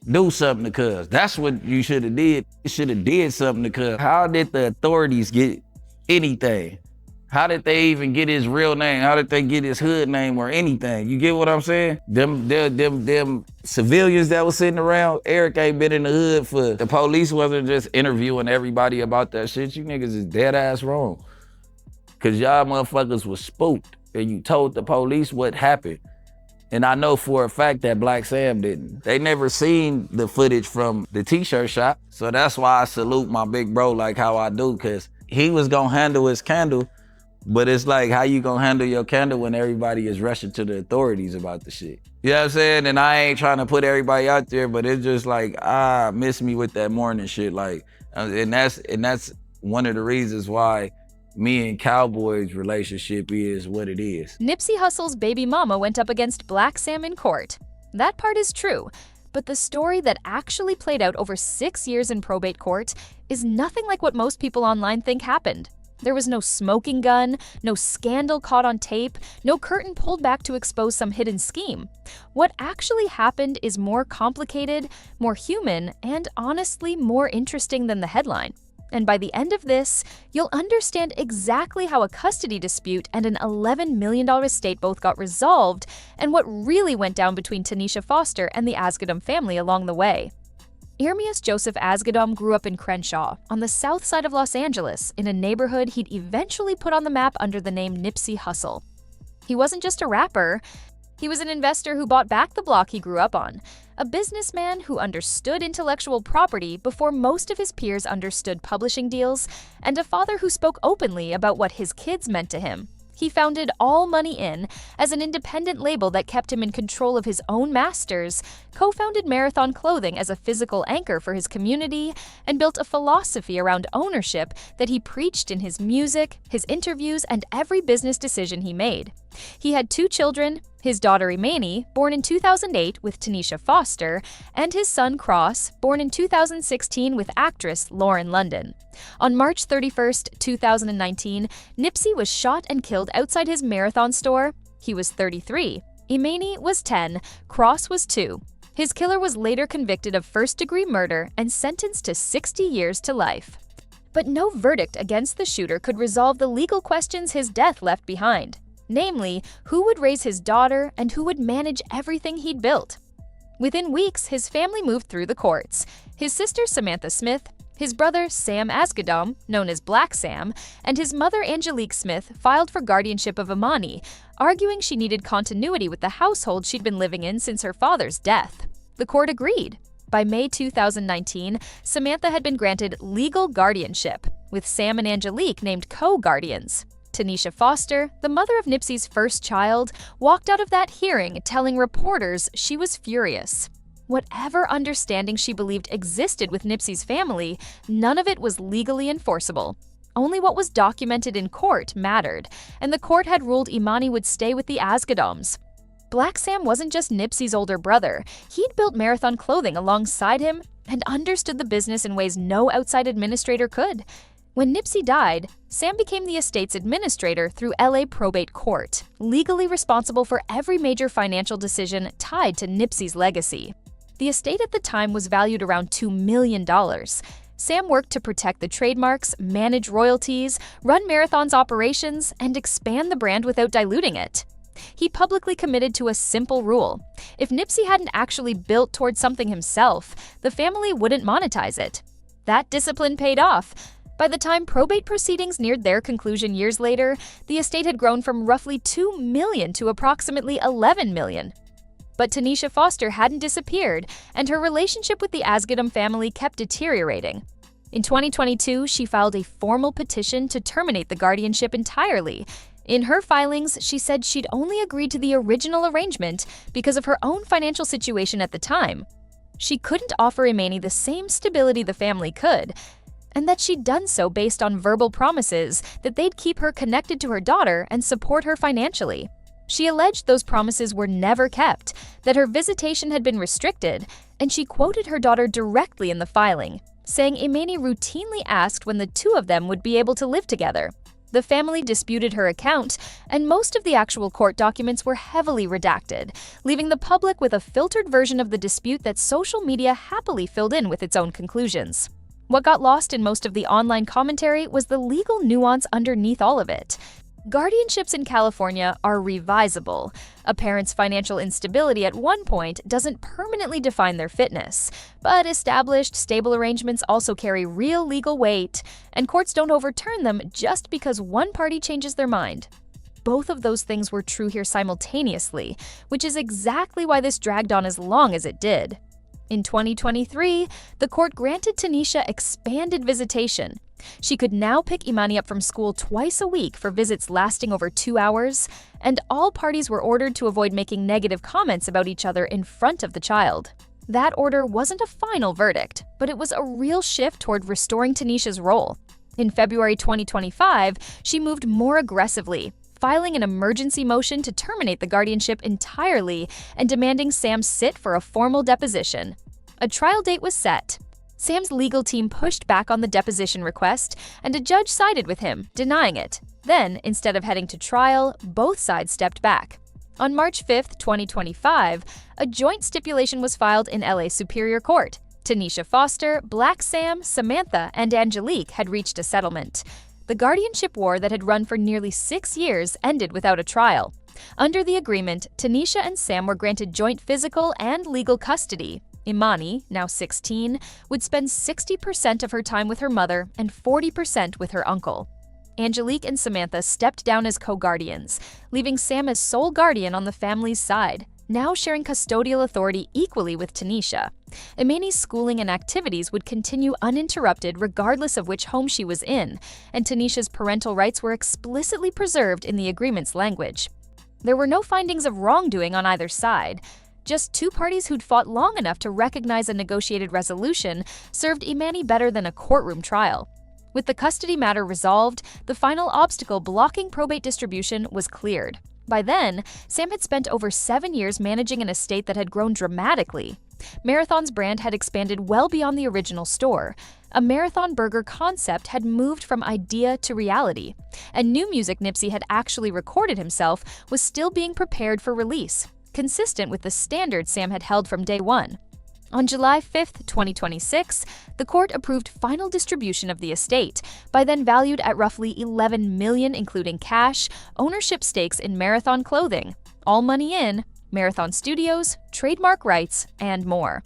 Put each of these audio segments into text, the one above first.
do something to cuz. That's what you should have did. You should have did something to cuz. How did the authorities get anything? How did they even get his real name? How did they get his hood name or anything? You get what I'm saying? Them civilians that was sitting around, Eric ain't been in the hood for, the police wasn't just interviewing everybody about that shit. You niggas is dead ass wrong. Cause y'all motherfuckers was spooked and you told the police what happened. And I know for a fact that Black Sam didn't. They never seen the footage from the t-shirt shop. So that's why I salute my big bro like how I do, cause he was gonna handle his candle. But it's like, how you gonna handle your candle when everybody is rushing to the authorities about the shit? You know what I'm saying? And I ain't trying to put everybody out there, but it's just like, miss me with that morning shit. Like, and that's one of the reasons why me and Cowboy's relationship is what it is. Nipsey Hussle's baby mama went up against Black Sam in court. That part is true, but the story that actually played out over 6 years in probate court is nothing like what most people online think happened. There was no smoking gun, no scandal caught on tape, no curtain pulled back to expose some hidden scheme. What actually happened is more complicated, more human, and honestly more interesting than the headline. And by the end of this, you'll understand exactly how a custody dispute and an $11 million estate both got resolved, and what really went down between Tanisha Foster and the Asghedom family along the way. Ermias Joseph Asghedom grew up in Crenshaw, on the south side of Los Angeles, in a neighborhood he'd eventually put on the map under the name Nipsey Hussle. He wasn't just a rapper, he was an investor who bought back the block he grew up on, a businessman who understood intellectual property before most of his peers understood publishing deals, and a father who spoke openly about what his kids meant to him. He founded All Money In as an independent label that kept him in control of his own masters, co-founded Marathon Clothing as a physical anchor for his community, and built a philosophy around ownership that he preached in his music, his interviews, and every business decision he made. He had 2 children, his daughter Imani, born in 2008 with Tanisha Foster, and his son Cross, born in 2016 with actress Lauren London. On March 31, 2019, Nipsey was shot and killed outside his Marathon store. He was 33. Imani was 10. Cross was 2. His killer was later convicted of first-degree murder and sentenced to 60 years to life. But no verdict against the shooter could resolve the legal questions his death left behind. Namely, who would raise his daughter and who would manage everything he'd built. Within weeks, his family moved through the courts. His sister Samantha Smith, his brother Sam Asghedom, known as Black Sam, and his mother Angelique Smith filed for guardianship of Imani, arguing she needed continuity with the household she'd been living in since her father's death. The court agreed. By May 2019, Samantha had been granted legal guardianship, with Sam and Angelique named co-guardians. Tanisha Foster, the mother of Nipsey's first child, walked out of that hearing telling reporters she was furious. Whatever understanding she believed existed with Nipsey's family, none of it was legally enforceable. Only what was documented in court mattered, and the court had ruled Imani would stay with the Asghedoms. Black Sam wasn't just Nipsey's older brother. He'd built Marathon Clothing alongside him and understood the business in ways no outside administrator could. When Nipsey died, Sam became the estate's administrator through LA Probate Court, legally responsible for every major financial decision tied to Nipsey's legacy. The estate at the time was valued around $2 million. Sam worked to protect the trademarks, manage royalties, run Marathon's operations, and expand the brand without diluting it. He publicly committed to a simple rule. If Nipsey hadn't actually built towards something himself, the family wouldn't monetize it. That discipline paid off. By the time probate proceedings neared their conclusion years later, the estate had grown from roughly $2 million to approximately $11 million. But Tanisha Foster hadn't disappeared, and her relationship with the Asghedom family kept deteriorating. In 2022, she filed a formal petition to terminate the guardianship entirely. In her filings, she said she'd only agreed to the original arrangement because of her own financial situation at the time. She couldn't offer Imani the same stability the family could, and that she'd done so based on verbal promises that they'd keep her connected to her daughter and support her financially. She alleged those promises were never kept, that her visitation had been restricted, and she quoted her daughter directly in the filing, saying Imani routinely asked when the two of them would be able to live together. The family disputed her account, and most of the actual court documents were heavily redacted, leaving the public with a filtered version of the dispute that social media happily filled in with its own conclusions. What got lost in most of the online commentary was the legal nuance underneath all of it. Guardianships in California are revisable. A parent's financial instability at one point doesn't permanently define their fitness, but established, stable arrangements also carry real legal weight, and courts don't overturn them just because one party changes their mind. Both of those things were true here simultaneously, which is exactly why this dragged on as long as it did. In 2023, the court granted Tanisha expanded visitation. She could now pick Imani up from school twice a week for visits lasting over 2 hours, and all parties were ordered to avoid making negative comments about each other in front of the child. That order wasn't a final verdict, but it was a real shift toward restoring Tanisha's role. In February 2025, she moved more aggressively, filing an emergency motion to terminate the guardianship entirely and demanding Sam sit for a formal deposition. A trial date was set. Sam's legal team pushed back on the deposition request, and a judge sided with him, denying it. Then, instead of heading to trial, both sides stepped back. On March 5, 2025, a joint stipulation was filed in LA Superior Court. Tanisha Foster, Black Sam, Samantha, and Angelique had reached a settlement. The guardianship war that had run for nearly 6 years ended without a trial. Under the agreement, Tanisha and Sam were granted joint physical and legal custody. Imani, now 16, would spend 60% of her time with her mother and 40% with her uncle. Angelique and Samantha stepped down as co-guardians, leaving Sam as sole guardian on the family's side, now sharing custodial authority equally with Tanisha. Imani's schooling and activities would continue uninterrupted regardless of which home she was in, and Tanisha's parental rights were explicitly preserved in the agreement's language. There were no findings of wrongdoing on either side. Just two parties who'd fought long enough to recognize a negotiated resolution served Imani better than a courtroom trial. With the custody matter resolved, the final obstacle blocking probate distribution was cleared. By then, Sam had spent over 7 years managing an estate that had grown dramatically. Marathon's brand had expanded well beyond the original store. A Marathon burger concept had moved from idea to reality, and new music Nipsey had actually recorded himself was still being prepared for release, consistent with the standard Sam had held from day one. On July 5, 2026, the court approved final distribution of the estate, by then valued at roughly $11 million including cash, ownership stakes in Marathon Clothing, all money in, Marathon Studios, trademark rights, and more.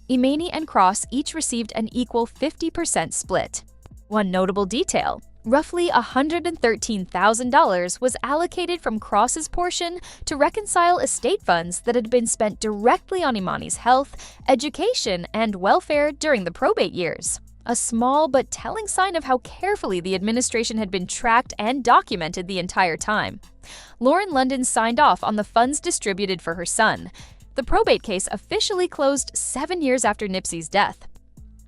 Imani and Cross each received an equal 50% split. One notable detail: roughly $113,000 was allocated from Cross's portion to reconcile estate funds that had been spent directly on Imani's health, education, and welfare during the probate years. A small but telling sign of how carefully the administration had been tracked and documented the entire time. Lauren London signed off on the funds distributed for her son. The probate case officially closed 7 years after Nipsey's death.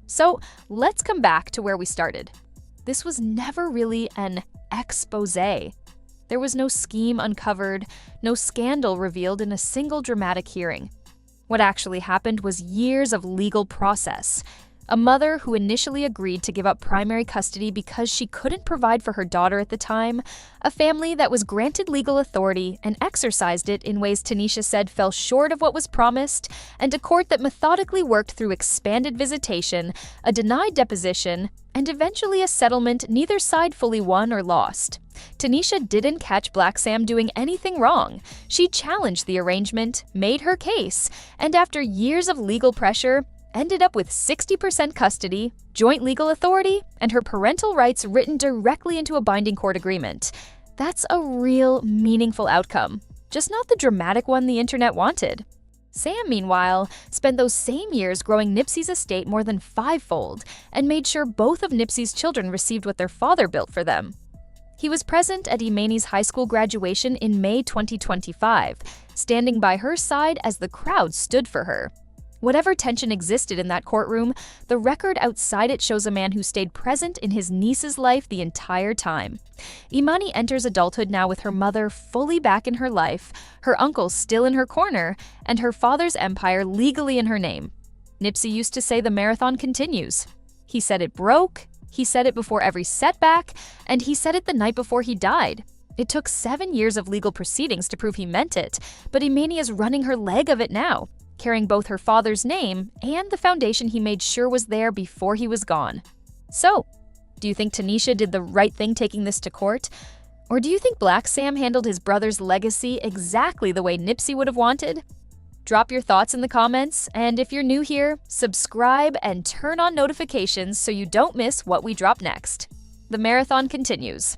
So let's come back to where we started. This was never really an exposé. There was no scheme uncovered, no scandal revealed in a single dramatic hearing. What actually happened was years of legal process. A mother who initially agreed to give up primary custody because she couldn't provide for her daughter at the time, a family that was granted legal authority and exercised it in ways Tanisha said fell short of what was promised, and a court that methodically worked through expanded visitation, a denied deposition, and eventually a settlement neither side fully won or lost. Tanisha didn't catch Black Sam doing anything wrong. She challenged the arrangement, made her case, and after years of legal pressure, ended up with 60% custody, joint legal authority, and her parental rights written directly into a binding court agreement. That's a real, meaningful outcome, just not the dramatic one the internet wanted. Sam, meanwhile, spent those same years growing Nipsey's estate more than 5-fold and made sure both of Nipsey's children received what their father built for them. He was present at Imani's high school graduation in May 2025, standing by her side as the crowd stood for her. Whatever tension existed in that courtroom, the record outside it shows a man who stayed present in his niece's life the entire time. Imani enters adulthood now with her mother fully back in her life, her uncle still in her corner, and her father's empire legally in her name. Nipsey used to say the marathon continues. He said it broke, He said it before every setback, and he said it the night before he died. It took 7 years of legal proceedings to prove he meant it, but Imania's running her leg of it now, carrying both her father's name and the foundation he made sure was there before he was gone. So, do you think Tanisha did the right thing taking this to court? Or do you think Black Sam handled his brother's legacy exactly the way Nipsey would have wanted? Drop your thoughts in the comments, and if you're new here, subscribe and turn on notifications so you don't miss what we drop next. The marathon continues.